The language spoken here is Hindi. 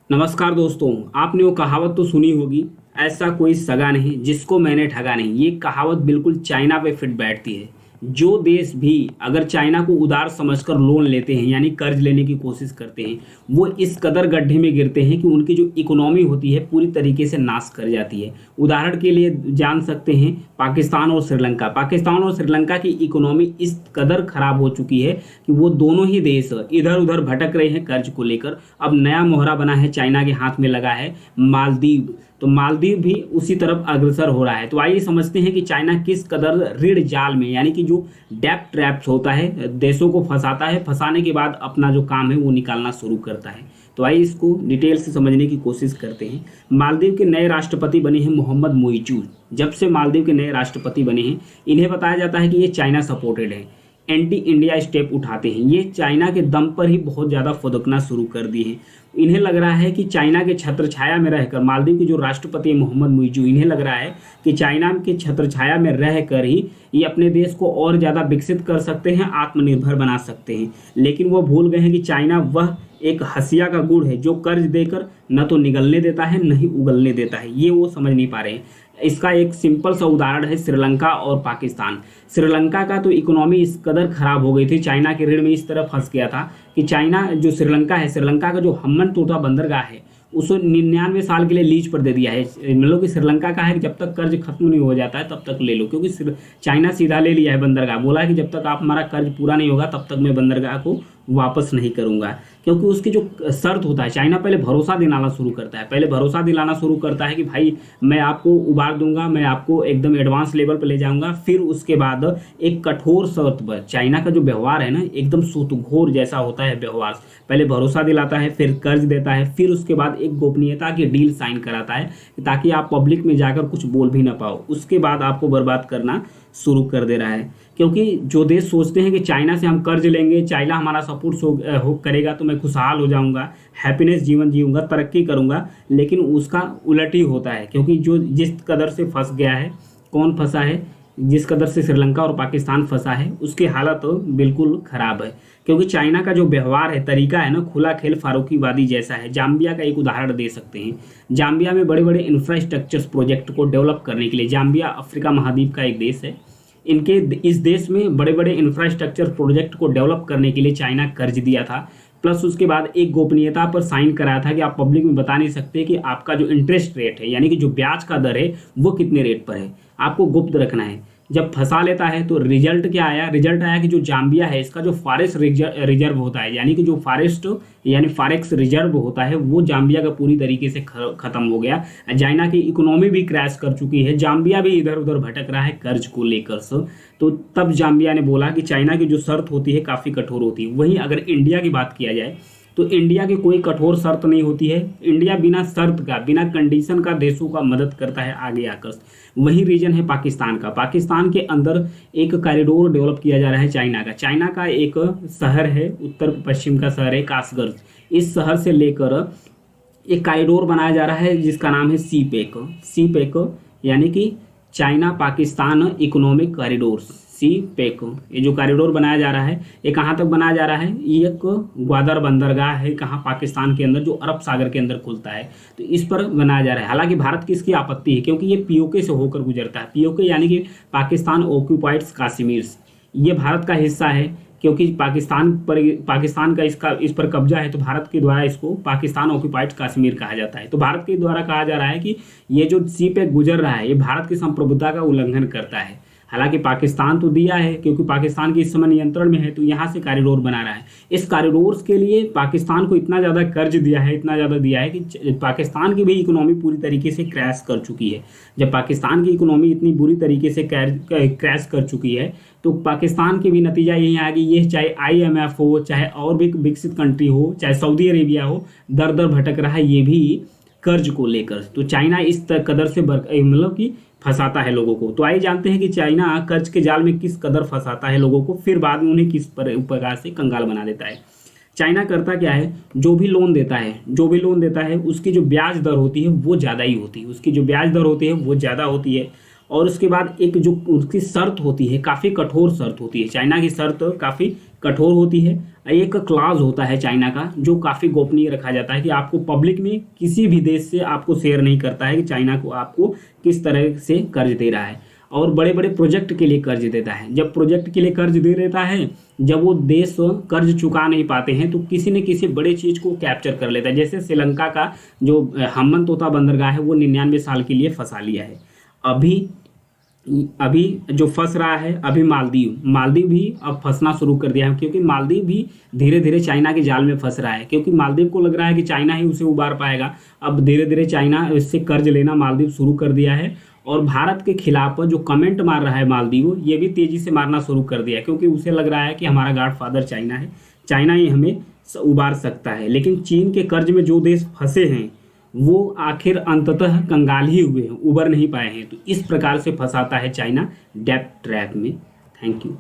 नमस्कार दोस्तों। आपने वो कहावत तो सुनी होगी, ऐसा कोई सगा नहीं जिसको मैंने ठगा नहीं। ये कहावत बिल्कुल चाइना पे फिट बैठती है। जो देश भी अगर चाइना को उदार समझकर लोन लेते हैं यानी कर्ज लेने की कोशिश करते हैं, वो इस कदर गड्ढे में गिरते हैं कि उनकी जो इकोनॉमी होती है पूरी तरीके से नाश कर जाती है। उदाहरण के लिए जान सकते हैं पाकिस्तान और श्रीलंका। पाकिस्तान और श्रीलंका की इकोनॉमी इस कदर खराब हो चुकी है कि वो दोनों ही देश इधर उधर भटक रहे हैं कर्ज को लेकर। अब नया मोहरा बना है, चाइना के हाथ में लगा है मालदीव। तो मालदीव भी उसी तरफ अग्रसर हो रहा है। तो आइए समझते हैं कि चाइना किस कदर ऋण जाल में यानी कि जो डेब्ट ट्रैप्स होता है, देशों को फंसाता है, फंसाने के बाद अपना जो काम है वो निकालना शुरू करता है। तो आइए इसको डिटेल से समझने की कोशिश करते हैं। मालदीव के नए राष्ट्रपति बने हैं मोहम्मद मोइचू। जब से मालदीव के नए राष्ट्रपति बने हैं, इन्हें बताया जाता है कि ये चाइना सपोर्टेड है, एंटी इंडिया स्टेप उठाते हैं। ये चाइना के दम पर ही बहुत ज़्यादा फुदकना शुरू कर दिए हैं। इन्हें लग रहा है कि चाइना के छत्र छाया में रहकर, मालदीव के जो राष्ट्रपति है मोहम्मद मुइजू, इन्हें लग रहा है कि चाइना के छत्र छाया में रहकर ही ये अपने देश को और ज़्यादा विकसित कर सकते हैं, आत्मनिर्भर बना सकते हैं। लेकिन वो भूल गए हैं कि चाइना वह एक हंसिया का गुड़ है जो कर्ज देकर न तो निगलने देता है न ही उगलने देता है। ये वो समझ नहीं पा रहे हैं। इसका एक सिंपल सा उदाहरण है श्रीलंका और पाकिस्तान। श्रीलंका का तो इकोनॉमी इस कदर खराब हो गई थी, चाइना के ऋण में इस तरह फंस गया था कि चाइना जो श्रीलंका है, श्रीलंका का जो हम्बन टोटा बंदरगाह है उसको 99 साल के लिए लीज पर दे दिया है। मतलब कि श्रीलंका का है कि जब तक कर्ज खत्म नहीं हो जाता है तब तक ले लो, क्योंकि चाइना सीधा ले लिया है बंदरगाह। बोला है कि जब तक आप हमारा कर्ज पूरा नहीं होगा तब तक मैं बंदरगाह को वापस नहीं करूंगा। क्योंकि उसकी जो शर्त होता है, चाइना पहले भरोसा दिलाना शुरू करता है। पहले भरोसा दिलाना शुरू करता है कि भाई मैं आपको उबार दूंगा, मैं आपको एकदम एडवांस लेवल पर ले जाऊंगा। फिर उसके बाद एक कठोर शर्त पर, चाइना का जो व्यवहार है ना एकदम सूतघोर जैसा होता है व्यवहार। पहले भरोसा दिलाता है, फिर कर्ज देता है, फिर उसके बाद एक गोपनीयता की डील साइन कराता है ताकि आप पब्लिक में जाकर कुछ बोल भी ना पाओ। उसके बाद आपको बर्बाद करना शुरू कर दे रहा है। क्योंकि जो देश सोचते हैं कि चाइना से हम कर्ज लेंगे, चाइना हमारा सपोर्ट करेगा तो मैं खुशहाल हो जाऊंगा, हैप्पीनेस जीवन जीऊंगा, तरक्की करूंगा, लेकिन उसका उलट ही होता है। क्योंकि जो जिस कदर से फंस गया है, कौन फंसा है, जिस कदर से श्रीलंका और पाकिस्तान फंसा है उसकी हालत तो बिल्कुल खराब है। क्योंकि चाइना का जो व्यवहार है, तरीका है ना, खुला खेल फारूकीवादी जैसा है। जाम्बिया का एक उदाहरण दे सकते हैं। जाम्बिया में बड़े बड़े इंफ्रास्ट्रक्चर्स प्रोजेक्ट को डेवलप करने के लिए, जाम्बिया अफ्रीका महाद्वीप का एक देश है, इनके इस देश में बड़े बड़े इंफ्रास्ट्रक्चर प्रोजेक्ट को डेवलप करने के लिए चाइना कर्ज दिया था। प्लस उसके बाद एक गोपनीयता पर साइन कराया था कि आप पब्लिक में बता नहीं सकते कि आपका जो इंटरेस्ट रेट है यानी कि जो ब्याज का दर है वो कितने रेट पर है, आपको गुप्त रखना है। जब फंसा लेता है तो रिजल्ट क्या आया? रिजल्ट आया कि जो जाम्बिया है इसका जो फॉरेस्ट रिजर्व होता है यानी कि जो फॉरेस्ट यानी फॉरेक्स रिजर्व होता है वो जाम्बिया का पूरी तरीके से खत्म हो गया। चाइना की इकोनॉमी भी क्रैश कर चुकी है, जाम्बिया भी इधर उधर भटक रहा है कर्ज को लेकर से। तो तब जाम्बिया ने बोला कि चाइना की जो शर्त होती है काफ़ी कठोर होती है। वहीं अगर इंडिया की बात किया जाए तो इंडिया की कोई कठोर शर्त नहीं होती है। इंडिया बिना शर्त का, बिना कंडीशन का देशों का मदद करता है आगे आकर। वही रीजन है पाकिस्तान का। पाकिस्तान के अंदर एक कॉरिडोर डेवलप किया जा रहा है चाइना का। चाइना का एक शहर है, उत्तर पश्चिम का शहर है कासगंज। इस शहर से लेकर एक कॉरिडोर बनाया जा रहा है जिसका नाम है सी पैक यानी कि चाइना पाकिस्तान इकोनॉमिक कॉरिडोर, सी पैक। ये जो कॉरिडोर बनाया जा रहा है ये कहाँ तक बनाया जा रहा है? ये एक ग्वादर बंदरगाह है कहाँ पाकिस्तान के अंदर, जो अरब सागर के अंदर खुलता है, तो इस पर बनाया जा रहा है। हालांकि भारत की इसकी आपत्ति है क्योंकि ये पीओके से होकर गुजरता है। पीओके यानी कि पाकिस्तान ऑक्यूपाइड कश्मीर, ये भारत का हिस्सा है। क्योंकि पाकिस्तान का इस पर कब्जा है तो भारत के द्वारा इसको पाकिस्तान ऑक्यूपाइड कश्मीर कहा जाता है। तो भारत के द्वारा कहा जा रहा है कि ये जो सी पे गुजर रहा है ये भारत की संप्रभुता का उल्लंघन करता है। हालांकि पाकिस्तान तो दिया है क्योंकि पाकिस्तान की इस समय नियंत्रण में है, तो यहाँ से कॉरिडोर बना रहा है। इस कॉरिडोर के लिए पाकिस्तान को इतना ज़्यादा कर्ज दिया है, इतना ज़्यादा दिया है कि पाकिस्तान की भी इकोनॉमी पूरी तरीके से क्रैश कर चुकी है। जब पाकिस्तान की इकोनॉमी इतनी बुरी तरीके से क्रैश कर चुकी है तो पाकिस्तान के भी नतीजा यही आया कि ये चाहे IMF हो, चाहे और भी विकसित कंट्री हो, चाहे सऊदी अरेबिया हो, दर दर भटक रहा है ये भी कर्ज को लेकर। तो चाइना इस कदर से मतलब कि फंसाता है लोगों को। तो आइए जानते हैं कि चाइना कर्ज के जाल में किस कदर फंसाता है लोगों को, फिर बाद में उन्हें किस प्रकार से कंगाल बना देता है। चाइना करता क्या है, जो भी लोन देता है उसकी जो ब्याज दर होती है वो ज़्यादा ही होती है, उसकी जो ब्याज दर होती है वो ज़्यादा होती है। और उसके बाद एक जो उसकी शर्त होती है, काफ़ी कठोर शर्त होती है, चाइना की शर्त काफ़ी कठोर होती है। एक क्लाज होता है चाइना का जो काफ़ी गोपनीय रखा जाता है कि आपको पब्लिक में किसी भी देश से आपको शेयर नहीं करता है कि चाइना को आपको किस तरह से कर्ज दे रहा है, और बड़े बड़े प्रोजेक्ट के लिए कर्ज देता है। जब प्रोजेक्ट के लिए कर्ज दे देता है, जब वो देश कर्ज चुका नहीं पाते हैं तो किसी न किसी बड़े चीज़ को कैप्चर कर लेता है। जैसे श्रीलंका का जो हम्बनतोता बंदरगाह है वो 99 साल के लिए फंसा लिया है। अभी अभी जो फंस रहा है अभी मालदीव भी अब फंसना शुरू कर दिया है, क्योंकि मालदीव भी धीरे धीरे चाइना के जाल में फंस रहा है, क्योंकि मालदीव को लग रहा है कि चाइना ही उसे उबार पाएगा। अब धीरे धीरे चाइना इससे कर्ज लेना मालदीव शुरू कर दिया है, और भारत के खिलाफ जो कमेंट मार रहा है मालदीव, ये भी तेजी से मारना शुरू कर दिया है, क्योंकि उसे लग रहा है कि हमारा गॉडफादर चाइना है, चाइना ही हमें उबार सकता है। लेकिन चीन के कर्ज में जो देश फंसे हैं वो आखिर अंततः कंगाल ही हुए हैं, उबर नहीं पाए हैं। तो इस प्रकार से फंसाता है चाइना डेब्ट ट्रैप में। Thank you.